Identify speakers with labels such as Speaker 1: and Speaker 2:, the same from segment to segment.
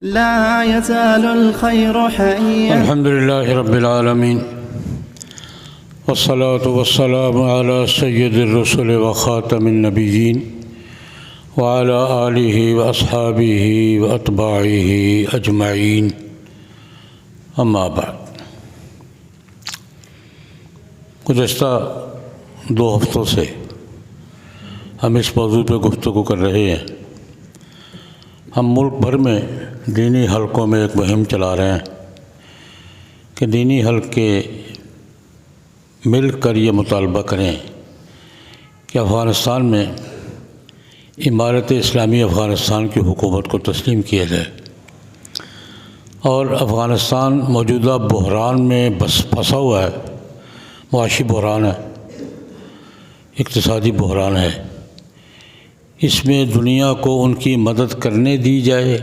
Speaker 1: لا يزال الخير حيا.
Speaker 2: الحمد لله رب العالمين والصلاة والسلام على سيد الرسل وخاتم النبيين وعلى آله وأصحابه وأتباعه أجمعين أما بعد. گزشتہ 2 ہفتوں سے ہم اس موضوع پہ گفتگو کر رہے ہیں. ہم ملک بھر میں دینی حلقوں میں ایک مہم چلا رہے ہیں کہ دینی حلقے مل کر یہ مطالبہ کریں کہ افغانستان میں امارت اسلامی افغانستان کی حکومت کو تسلیم کیا جائے اور افغانستان موجودہ بحران میں بس پھنسا ہوا ہے. معاشی بحران ہے، اقتصادی بحران ہے. اس میں دنیا کو ان کی مدد کرنے دی جائے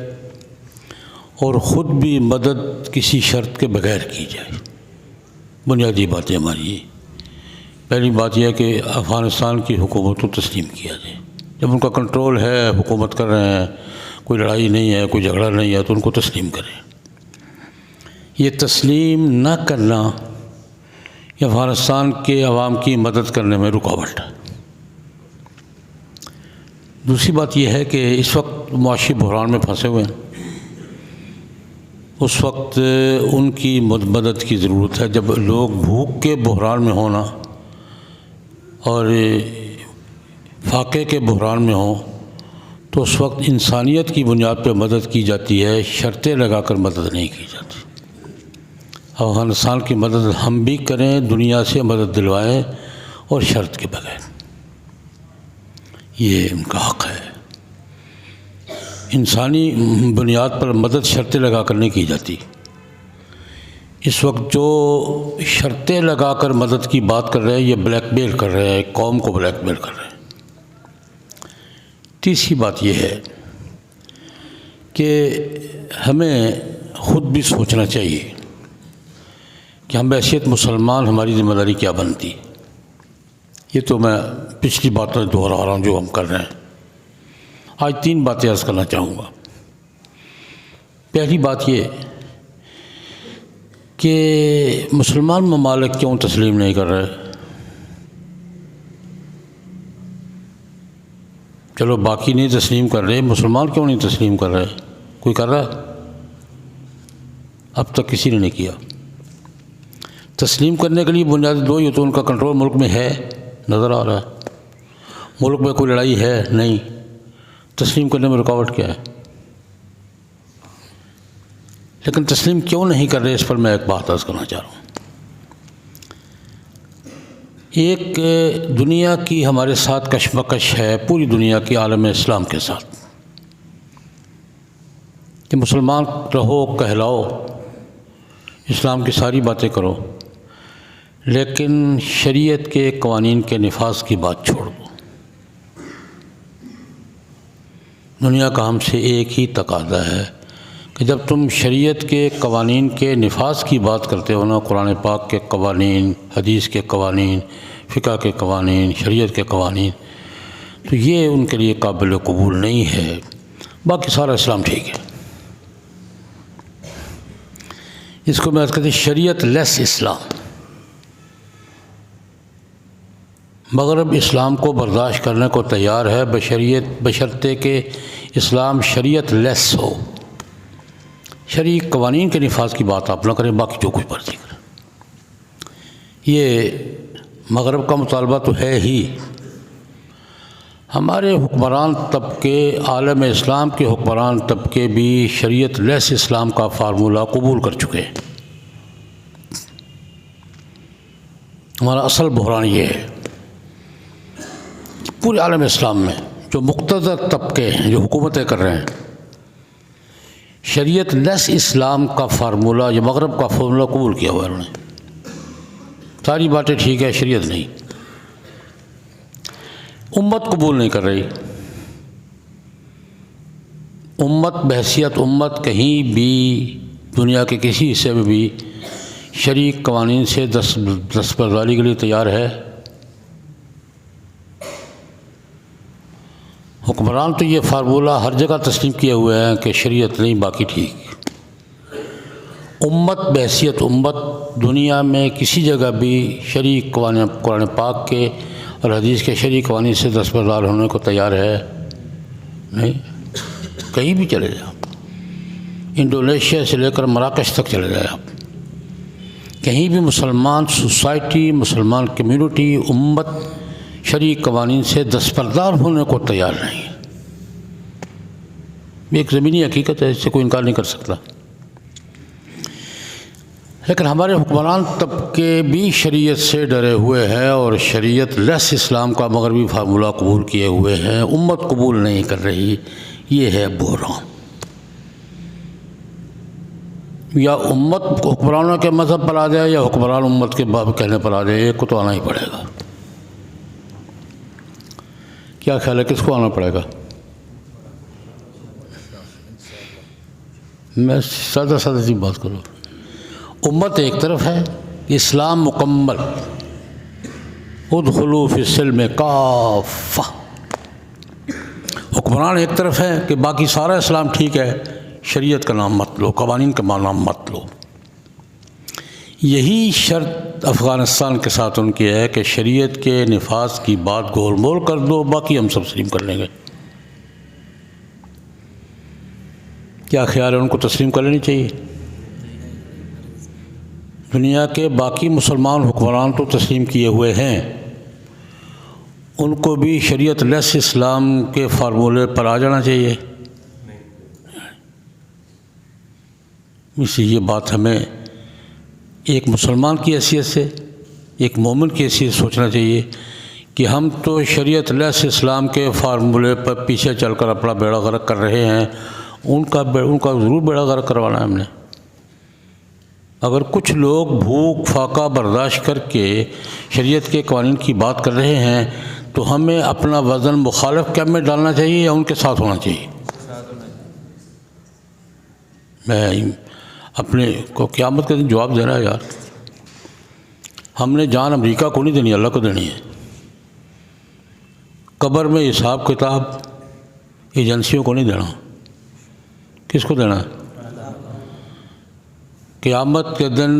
Speaker 2: اور خود بھی مدد کسی شرط کے بغیر کی جائے. بنیادی باتیں ہماری. پہلی بات یہ ہے کہ افغانستان کی حکومت کو تسلیم کیا جائے. جب ان کا کنٹرول ہے، حکومت کر رہے ہیں، کوئی لڑائی نہیں ہے، کوئی جھگڑا نہیں ہے، تو ان کو تسلیم کریں. یہ تسلیم نہ کرنا یہ افغانستان کے عوام کی مدد کرنے میں رکاوٹ ہے. دوسری بات یہ ہے کہ اس وقت معاشی بحران میں پھنسے ہوئے ہیں. اس وقت ان کی مدد کی ضرورت ہے. جب لوگ بھوک کے بحران میں ہونا اور فاقے کے بحران میں ہوں تو اس وقت انسانیت کی بنیاد پہ مدد کی جاتی ہے، شرطیں لگا کر مدد نہیں کی جاتی. افغانستان کی مدد ہم بھی کریں، دنیا سے مدد دلوائیں اور شرط کے بغیر. یہ ان کا حق ہے. انسانی بنیاد پر مدد شرطیں لگا کر نہیں کی جاتی. اس وقت جو شرطیں لگا کر مدد کی بات کر رہے ہیں یہ بلیک میل کر رہے ہیں، قوم کو بلیک میل کر رہے ہیں. تیسری بات یہ ہے کہ ہمیں خود بھی سوچنا چاہیے کہ ہم بحیثیت مسلمان ہماری ذمہ داری کیا بنتی. یہ تو میں پچھلی باتیں دہرا رہا ہوں جو ہم کر رہے ہیں. آج 3 باتیں عرض کرنا چاہوں گا. پہلی بات یہ کہ مسلمان ممالک کیوں تسلیم نہیں کر رہے. چلو باقی نہیں تسلیم کر رہے، مسلمان کیوں نہیں تسلیم کر رہے؟ کوئی کر رہا ہے؟ اب تک کسی نے نہیں کیا. تسلیم کرنے کے لیے بنیادی 2 ہی تو ان کا کنٹرول ملک میں ہے، نظر آ رہا ہے. ملک میں کوئی لڑائی ہے نہیں. تسلیم کرنے میں رکاوٹ کیا ہے؟ لیکن تسلیم کیوں نہیں کر رہے اس پر میں ایک بات عرض کرنا چاہ رہا ہوں. ایک دنیا کی ہمارے ساتھ کشمکش ہے، پوری دنیا کی عالم اسلام کے ساتھ، کہ مسلمان رہو، کہلاؤ، اسلام کی ساری باتیں کرو، لیکن شریعت کے قوانین کے نفاذ کی بات چھوڑ دو. دنیا کا ہم سے ایک ہی تقاضا ہے کہ جب تم شریعت کے قوانین کے نفاذ کی بات کرتے ہو نا، قرآن پاک کے قوانین، حدیث کے قوانین، فقہ کے قوانین، شریعت کے قوانین، تو یہ ان کے لیے قابل قبول نہیں ہے. باقی سارا اسلام ٹھیک ہے. اس کو میں کہتے ہیں شریعت لیس اسلام. مغرب اسلام کو برداشت کرنے کو تیار ہے بشرطے کہ اسلام شریعت لیس ہو. شرعی قوانین کے نفاذ کی بات آپ نہ کریں، باقی جو کچھ مرضی کریں. یہ مغرب کا مطالبہ تو ہے ہی. ہمارے حکمران طبقے، عالم اسلام کے حکمران طبقے بھی شریعت لیس اسلام کا فارمولہ قبول کر چکے ہیں. ہمارا اصل بحران یہ ہے پورے عالم اسلام میں جو مقتدر طبقے ہیں، جو حکومتیں کر رہے ہیں، شریعت لیس اسلام کا فارمولہ، یہ مغرب کا فارمولہ قبول کیا ہوا ہے انہوں نے. ساری باتیں ٹھیک ہے، شریعت نہیں. امت قبول نہیں کر رہی. امت بحیثیت امت کہیں بھی دنیا کے کسی حصے میں بھی شرعی قوانین سے دستبرداری کے لیے تیار ہے. حکمران تو یہ فارمولہ ہر جگہ تسلیم کیے ہوئے ہیں کہ شریعت نہیں باقی ٹھیک. امت بحیثیت امت دنیا میں کسی جگہ بھی شرعی قوانین قرآن پاک کے اور حدیث کے شرعی قوانین سے دستبردار ہونے کو تیار ہے نہیں. کہیں بھی چلے جائیں، انڈونیشیا سے لے کر مراکش تک چلے جائیں آپ، کہیں بھی مسلمان سوسائٹی، مسلمان کمیونٹی، امت شرعی قوانین سے دستبردار ہونے کو تیار نہیں ہے. یہ ایک زمینی حقیقت ہے، اس سے کوئی انکار نہیں کر سکتا. لیکن ہمارے حکمران طبقے بھی شریعت سے ڈرے ہوئے ہیں اور شریعت لیس اسلام کا مغربی فارمولہ قبول کیے ہوئے ہیں. امت قبول نہیں کر رہی. یہ ہے بحران. یا امت حکمرانوں کے مذہب پر آ جائے یا حکمران امت کے باب کہنے پر آ جائے، ایک کو تو آنا ہی پڑے گا. کیا خیال ہے کس کو آنا پڑے گا؟ میں سادہ سی بات کروں. امت ایک طرف ہے، اسلام مکمل، ادخلوا فی السلم کافہ. حکمران ایک طرف ہے کہ باقی سارا اسلام ٹھیک ہے، شریعت کا نام مت لو، قوانین کا نام مت لو. یہی شرط افغانستان کے ساتھ ان کی ہے کہ شریعت کے نفاذ کی بات گول مول کر دو، باقی ہم سب تسلیم کر لیں گے. کیا خیال ہے ان کو تسلیم کر لینی چاہیے؟ دنیا کے باقی مسلمان حکمران تو تسلیم کیے ہوئے ہیں، ان کو بھی شریعت لیس اسلام کے فارمولے پر آ جانا چاہیے. اس لیے یہ بات ہمیں ایک مسلمان کی حیثیت سے، ایک مومن کی حیثیت سے سوچنا چاہیے کہ ہم تو شریعت لیس اسلام کے فارمولے پر پیچھے چل کر اپنا بیڑا غرق کر رہے ہیں. ان کا ضرور بیڑا غرق کروانا ہے ہم نے. اگر کچھ لوگ بھوک فاقہ برداشت کر کے شریعت کے قوانین کی بات کر رہے ہیں تو ہمیں اپنا وزن مخالف کیمپ میں ڈالنا چاہیے یا ان کے ساتھ ہونا چاہیے؟ میں اپنے کو قیامت کے دن جواب دینا ہے یار. ہم نے جان امریکہ کو نہیں دینی، اللہ کو دینی ہے. قبر میں حساب کتاب ایجنسیوں کو نہیں دینا. کس کو دینا ہے؟ قیامت کے دن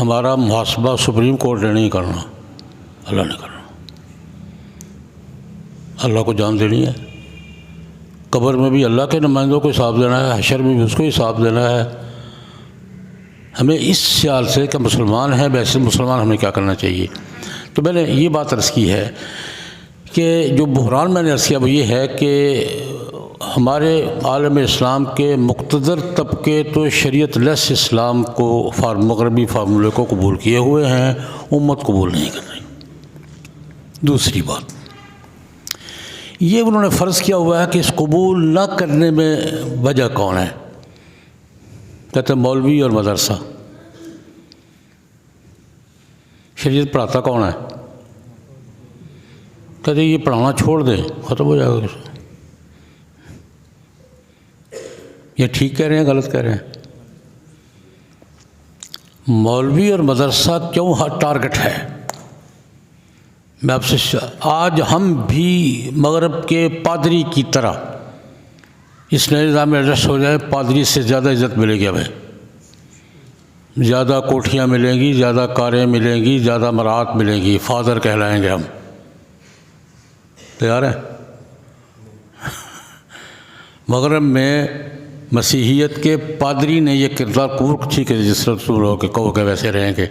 Speaker 2: ہمارا محاسبہ سپریم کورٹ نے نہیں کرنا، اللہ نے کرنا. اللہ کو جان دینی ہے. قبر میں بھی اللہ کے نمائندوں کو حساب دینا ہے، حشر میں بھی اس کو حساب دینا ہے. ہمیں اس خیال سے کہ مسلمان ہیں، ویسے مسلمان ہمیں کیا کرنا چاہیے. تو میں نے یہ بات عرض کی ہے کہ جو بحران میں نے عرض کیا وہ یہ ہے کہ ہمارے عالم اسلام کے مقتدر طبقے تو شریعت لیس اسلام کو مغربی فارمولے کو قبول کیے ہوئے ہیں، امت قبول نہیں کر رہی. دوسری بات یہ انہوں نے فرض کیا ہوا ہے کہ اس قبول نہ کرنے میں وجہ کون ہے؟ کہتے ہیں مولوی اور مدرسہ. شریعت پڑھاتا کون ہے؟ کہتے ہیں یہ پڑھانا چھوڑ دیں، ختم ہو جائے گا. یہ ٹھیک کہہ رہے ہیں غلط کہہ رہے ہیں؟ مولوی اور مدرسہ کیوں ٹارگٹ ہے؟ میں آپ سے آج ہم بھی مغرب کے پادری کی طرح اس نئے نظام میں ایڈجسٹ ہو جائے، پادری سے زیادہ عزت ملے گی ہمیں، زیادہ کوٹھیاں ملیں گی، زیادہ کاریں ملیں گی، زیادہ مراعات ملیں گی، فادر کہلائیں گے ہم. تیار ہیں؟ مغرب میں مسیحیت کے پادری نے یہ کردار قبول ٹھیک ہے، جس طرح رسول ہو کہ کہو گے ویسے رہیں گے.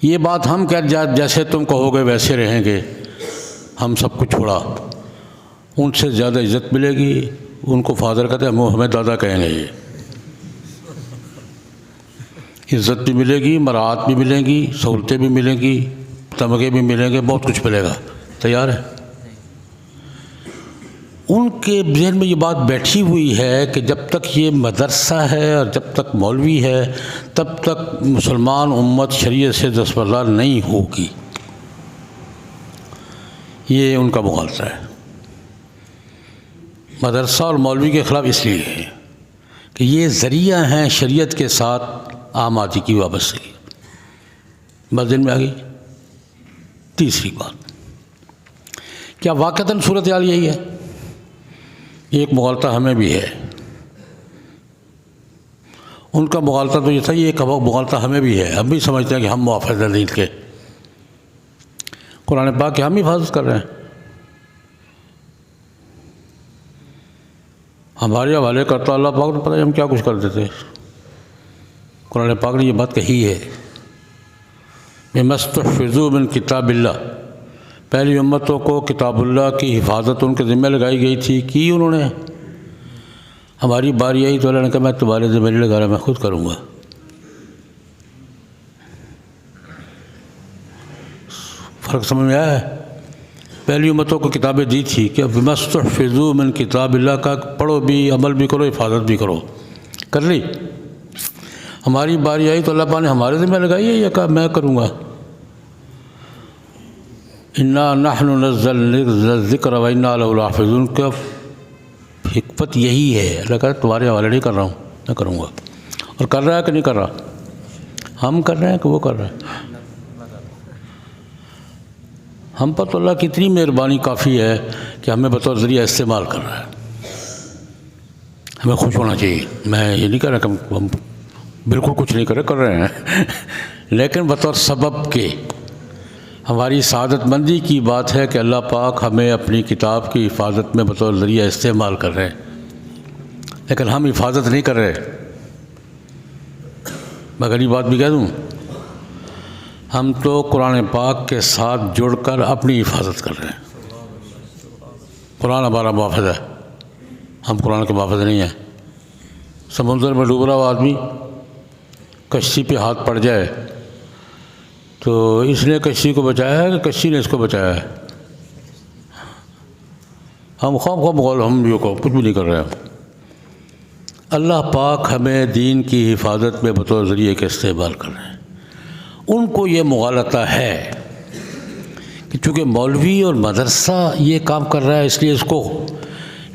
Speaker 2: یہ بات ہم کہہ جیسے تم کہو گے ویسے رہیں گے، ہم سب کچھ چھوڑا. ان سے زیادہ عزت ملے گی، ان کو فادر کہتے ہیں، ہمیں دادا کہیں گے. یہ عزت بھی ملے گی، مراعات بھی ملیں گی، سہولتیں بھی ملیں گی، تمغے بھی ملیں گے، بہت کچھ ملے گا. تیار ہے؟ ان کے ذہن میں یہ بات بیٹھی ہوئی ہے کہ جب تک یہ مدرسہ ہے اور جب تک مولوی ہے تب تک مسلمان امت شریعت سے دستبردار نہیں ہوگی. یہ ان کا مغالطہ ہے. مدرسہ اور مولوی کے خلاف اس لیے ہے کہ یہ ذریعہ ہیں شریعت کے ساتھ عام آدمی کی وابستگی. بس دن میں آ گئی. تیسری بات، کیا واقعتاً صورتحال یہی ہے؟ ایک مغالطہ ہمیں بھی ہے، ان کا مغالطہ تو یہ تھا، یہ مغالطہ ہمیں بھی ہے، ہم بھی سمجھتے ہیں کہ ہم محافظ ہیں دین کے، قرآن پاک کی ہم حفاظت کر رہے ہیں، ہمارے حوالے کرتا اللہ پاک تو پتہ ہے ہم کیا کچھ کر دیتے۔ قرآن پاک نے یہ بات کہی ہے، مَسْتُحْفِظُوا مِن کتاب اللہ، پہلی امتوں کو کتاب اللہ کی حفاظت ان کے ذمہ لگائی گئی تھی، کی انہوں نے، ہماری باری آئی تو اللہ نے کہا میں تمہارے ذمہ نہیں لگا رہا، میں خود کروں گا۔ فرق سمجھ میں آیا ہے؟ پہلی امتوں کو کتابیں دی تھی کہ مَسْتُحْفِظُوا مِن کتاب اللہ کا پڑھو بھی، عمل بھی کرو، حفاظت بھی کرو، کر لی۔ ہماری باری آئی تو اللہ پاک نے ہمارے ذمہ لگائی ہے، یہ کہا میں کروں گا۔ اِنَّا نَحْنُ نَزَّلْنَا الذِّكْرَ وَإِنَّا لَهُ لَحَافِظُونَ کا حکمت یہی ہے، اللہ کہا تمہارے حوالے نہیں کر رہا ہوں، میں کروں گا۔ اور کر رہا ہے کہ نہیں کر رہا؟ ہم کر رہے ہیں کہ وہ کر رہے ہیں؟ ہم پر تو اللہ کی اتنی مہربانی کافی ہے کہ ہمیں بطور ذریعہ استعمال کر رہا ہے، ہمیں خوش ہونا چاہیے۔ میں یہ نہیں کہہ رہا کہ ہم بالکل کچھ نہیں کر رہے ہیں لیکن بطور سبب کے ہماری سعادت مندی کی بات ہے کہ اللہ پاک ہمیں اپنی کتاب کی حفاظت میں بطور ذریعہ استعمال کر رہے ہیں، لیکن ہم حفاظت نہیں کر رہے۔ میں غریب بات بھی کہہ دوں، ہم تو قرآن پاک کے ساتھ جڑ کر اپنی حفاظت کر رہے ہیں۔ قرآن ہمارا محافظ ہے، ہم قرآن کے محافظ نہیں ہیں۔ سمندر میں ڈوب رہا ہوا آدمی کشتی پہ ہاتھ پڑ جائے تو اس نے کشتی کو بچایا ہے کہ کشتی نے اس کو بچایا ہے؟ ہم خواہ مغول ہم بھی کو کچھ بھی نہیں کر رہے ہیں۔ اللہ پاک ہمیں دین کی حفاظت میں بطور ذریعے کے استعمال کر رہے ہیں۔ ان کو یہ مغالطہ ہے کہ چونکہ مولوی اور مدرسہ یہ کام کر رہا ہے اس لیے اس کو،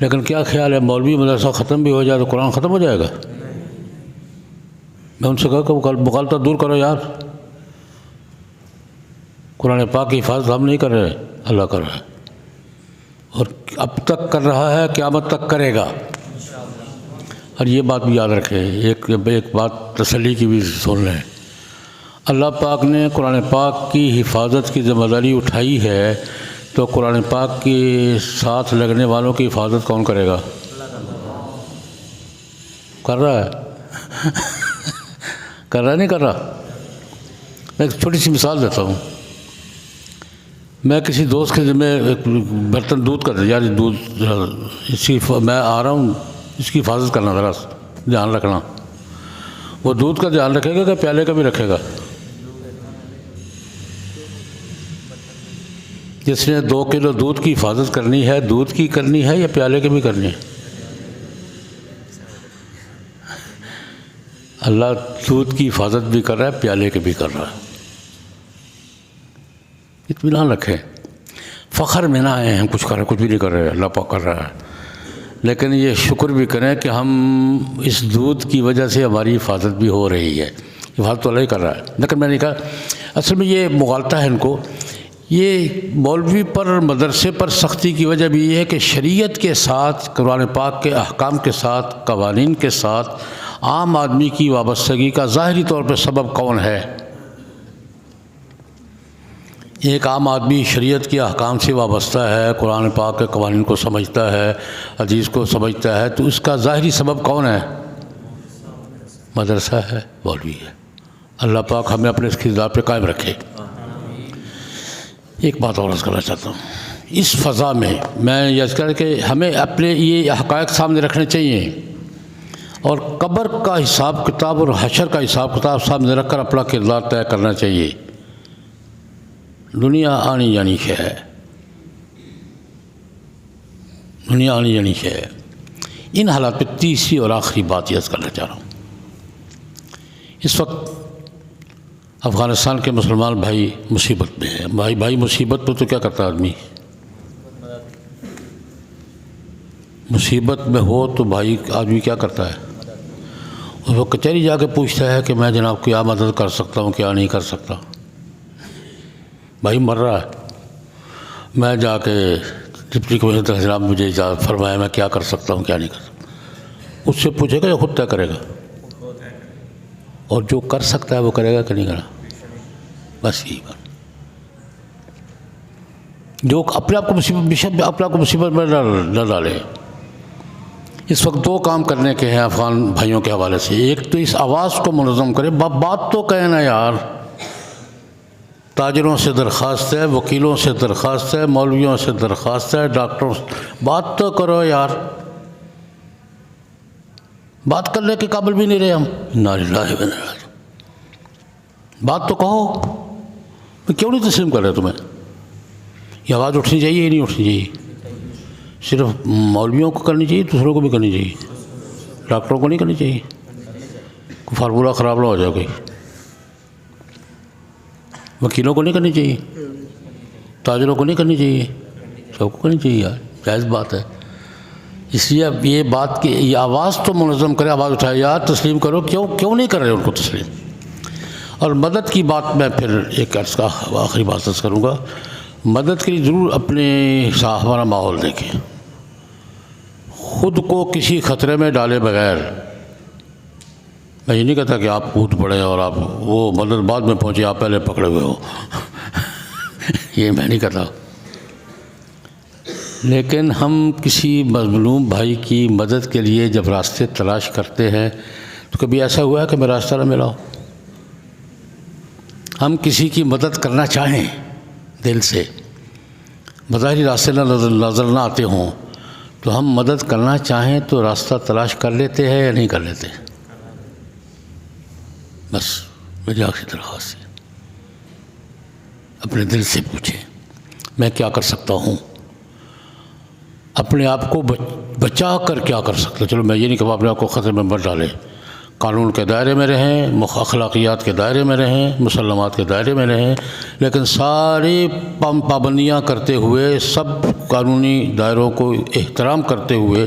Speaker 2: لیکن کیا خیال ہے مولوی مدرسہ ختم بھی ہو جائے تو قرآن ختم ہو جائے گا؟ میں ان سے کہا کہ مغالطہ دور کرو یار، قرآن پاک کی حفاظت ہم نہیں کر رہے، اللہ کر رہا ہے، اور اب تک کر رہا ہے، قیامت تک کرے گا۔ اور یہ بات بھی یاد رکھیں، ایک بات تسلی کی بھی سن لیں، اللہ پاک نے قرآن پاک کی حفاظت کی ذمہ داری اٹھائی ہے تو قرآن پاک کے ساتھ لگنے والوں کی حفاظت کون کرے گا؟ کر رہا ہے کر رہا نہیں کر رہا؟ میں ایک چھوٹی سی مثال دیتا ہوں۔ میں کسی دوست کے ذمہ ایک برتن دودھ کا یار دودھ اس کی میں آ رہا ہوں، اس کی حفاظت کرنا، ذرا دھیان رکھنا۔ وہ دودھ کا دھیان رکھے گا کہ پیالے کا بھی رکھے گا؟ جس نے 2 کلو دودھ کی حفاظت کرنی ہے، دودھ کی کرنی ہے یا پیالے کی بھی کرنی ہے؟ اللہ دودھ کی حفاظت بھی کر رہا ہے، پیالے کے بھی کر رہا ہے۔ اطمینان رکھیں، فخر میں نہ آئے ہم کچھ کر رہے، کچھ بھی نہیں کر رہے، اللہ پاک کر رہا ہے، لیکن یہ شکر بھی کریں کہ ہم اس دودھ کی وجہ سے ہماری حفاظت بھی ہو رہی ہے، حفاظت تو اللہ ہی کر رہا ہے۔ لیکن میں نے کہا اصل میں یہ مغالطہ ہے ان کو، یہ مولوی پر مدرسے پر سختی کی وجہ بھی یہ ہے کہ شریعت کے ساتھ، قرآن پاک کے احکام کے ساتھ، قوانین کے ساتھ عام آدمی کی وابستگی کا ظاہری طور پہ سبب کون ہے؟ ایک عام آدمی شریعت کے احکام سے وابستہ ہے، قرآن پاک کے قوانین کو سمجھتا ہے، حدیث کو سمجھتا ہے، تو اس کا ظاہری سبب کون ہے؟ مدرسہ ہے، مولوی ہے۔ اللہ پاک ہمیں اپنے اس کردار پہ قائم رکھے۔ ایک بات اور عرض کرنا چاہتا ہوں، اس فضا میں یہ عرض کر کہ ہمیں اپنے یہ حقائق سامنے رکھنے چاہیے، اور قبر کا حساب کتاب اور حشر کا حساب کتاب سامنے رکھ کر اپنا کردار طے کرنا چاہیے۔ دنیا آنی جانی شے ہے، دنیا آنی جانی شے ہے۔ ان حالات پہ تیسری اور آخری بات عرض کرنا چاہ رہا ہوں، اس وقت افغانستان کے مسلمان بھائی مصیبت میں ہیں۔ بھائی مصیبت میں تو کیا کرتا ہے آدمی؟ مصیبت میں ہو تو بھائی آدمی کیا کرتا ہے؟ وہ کچہری جا کے پوچھتا ہے کہ میں جناب کیا مدد کر سکتا ہوں، کیا نہیں کر سکتا۔ بھائی مر رہا ہے، میں جا کے ڈپٹی کمشنر حضرات مجھے اجازت فرمائے میں کیا کر سکتا ہوں کیا نہیں کر سکتا، اس سے پوچھے گا یا خود طے کرے گا، اور جو کر سکتا ہے وہ کرے گا کہ نہیں کرا، بس یہی بات۔ جو اپنے آپ کو مصیبت میں نہ ڈالے۔ اس وقت دو کام کرنے کے ہیں افغان بھائیوں کے حوالے سے، ایک تو اس آواز کو منظم کرے، بات تو کہیں نا یار، تاجروں سے درخواست ہے، وکیلوں سے درخواست ہے، مولویوں سے درخواست ہے، ڈاکٹروں سے، بات تو کرو یار، بات کرنے کے قابل بھی نہیں رہے ہم، انا للہ و انا الیہ راجعون۔ بات تو کہو، میں کیوں نہیں تسلیم کر رہا تمہیں؟ یہ آواز اٹھنی چاہیے یا نہیں اٹھنی چاہیے؟ صرف مولویوں کو کرنی چاہیے، دوسروں کو بھی کرنی چاہیے، ڈاکٹروں کو نہیں کرنی چاہیے؟ کوئی فارمولہ خراب نہ ہو جائے کوئی، وکیلوں کو نہیں کرنی چاہیے، تاجروں کو نہیں کرنی چاہیے، سب کو کرنی چاہیے یار، جائز بات ہے۔ اس لیے اب یہ بات کہ یہ آواز تو منظم کرے، آواز اٹھائے یار تسلیم کرو، کیوں نہیں کر رہے ان کو تسلیم؟ اور مدد کی بات میں پھر ایک عرض کا آخری بات عرض کروں گا، مدد کے لیے ضرور اپنے ہمارا ماحول دیکھیں، خود کو کسی خطرے میں ڈالے بغیر، میں یہ نہیں کہتا کہ آپ کود پڑے اور آپ وہ مدد بعد میں پہنچے آپ پہلے پکڑے ہوئے ہو یہ میں نہیں کہتا، لیکن ہم کسی مظلوم بھائی کی مدد کے لیے جب راستے تلاش کرتے ہیں تو کبھی ایسا ہوا ہے کہ میں راستہ نہ ملا ہو؟ ہم کسی کی مدد کرنا چاہیں دل سے، بظاہری راستے نظر نہ آتے ہوں، تو ہم مدد کرنا چاہیں تو راستہ تلاش کر لیتے ہیں یا نہیں کر لیتے؟ بس میری آخری درخواست ہے، اپنے دل سے پوچھیں میں کیا کر سکتا ہوں، اپنے آپ کو بچا کر کیا کر سکتا۔ چلو میں یہ نہیں کہوں اپنے آپ کو خطرے میں مت ڈالیں، قانون کے دائرے میں رہیں، اخلاقیات کے دائرے میں رہیں، مسلمات کے دائرے میں رہیں، لیکن ساری پابندیاں کرتے ہوئے، سب قانونی دائروں کو احترام کرتے ہوئے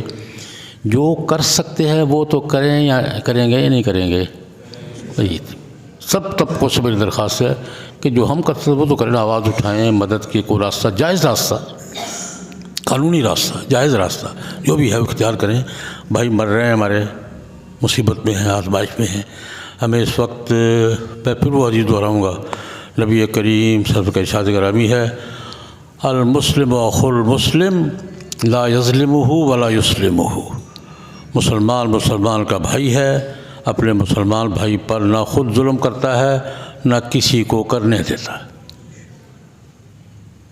Speaker 2: جو کر سکتے ہیں وہ تو کریں، یا کریں گے یا نہیں کریں گے؟ سب طبقوں سے میری درخواست ہے کہ جو ہم کرتے ہیں وہ تو کریں، آواز اٹھائیں، مدد کی کوئی راستہ، جائز راستہ، قانونی راستہ، جائز راستہ جو بھی ہے اختیار کریں۔ بھائی مر رہے ہیں ہمارے، مصیبت میں ہیں، آزمائش میں ہیں، ہمیں اس وقت میں پھر وہ حدیث دہراؤں گا، نبی کریم صلی اللہ علیہ وسلم کا ارشاد گرامی ہے، المسلم اخو المسلم لا یظلمہ ولا یسلمہ، مسلمان کا بھائی ہے، اپنے مسلمان بھائی پر نہ خود ظلم کرتا ہے نہ کسی کو کرنے دیتا ہے،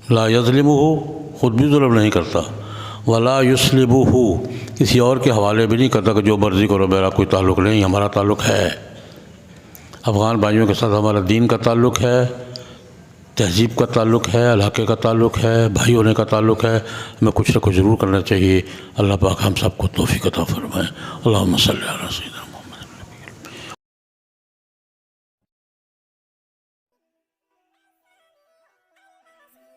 Speaker 2: لا یظلمہ، خود بھی ظلم نہیں کرتا، ولا یسلمہ، کسی اور کے حوالے بھی نہیں کرتا کہ جو مرضی کرو، میرا کوئی تعلق نہیں، ہمارا تعلق ہے، افغان بھائیوں کے ساتھ ہمارا دین کا تعلق ہے، تہذیب کا تعلق ہے، علاقے کا تعلق ہے، بھائی ہونے کا تعلق ہے، ہمیں کچھ نہ کچھ ضرور کرنا چاہیے۔ اللہ پاک ہم سب کو توفیق عطا فرمائے۔ اللہم صلی علی سیدنا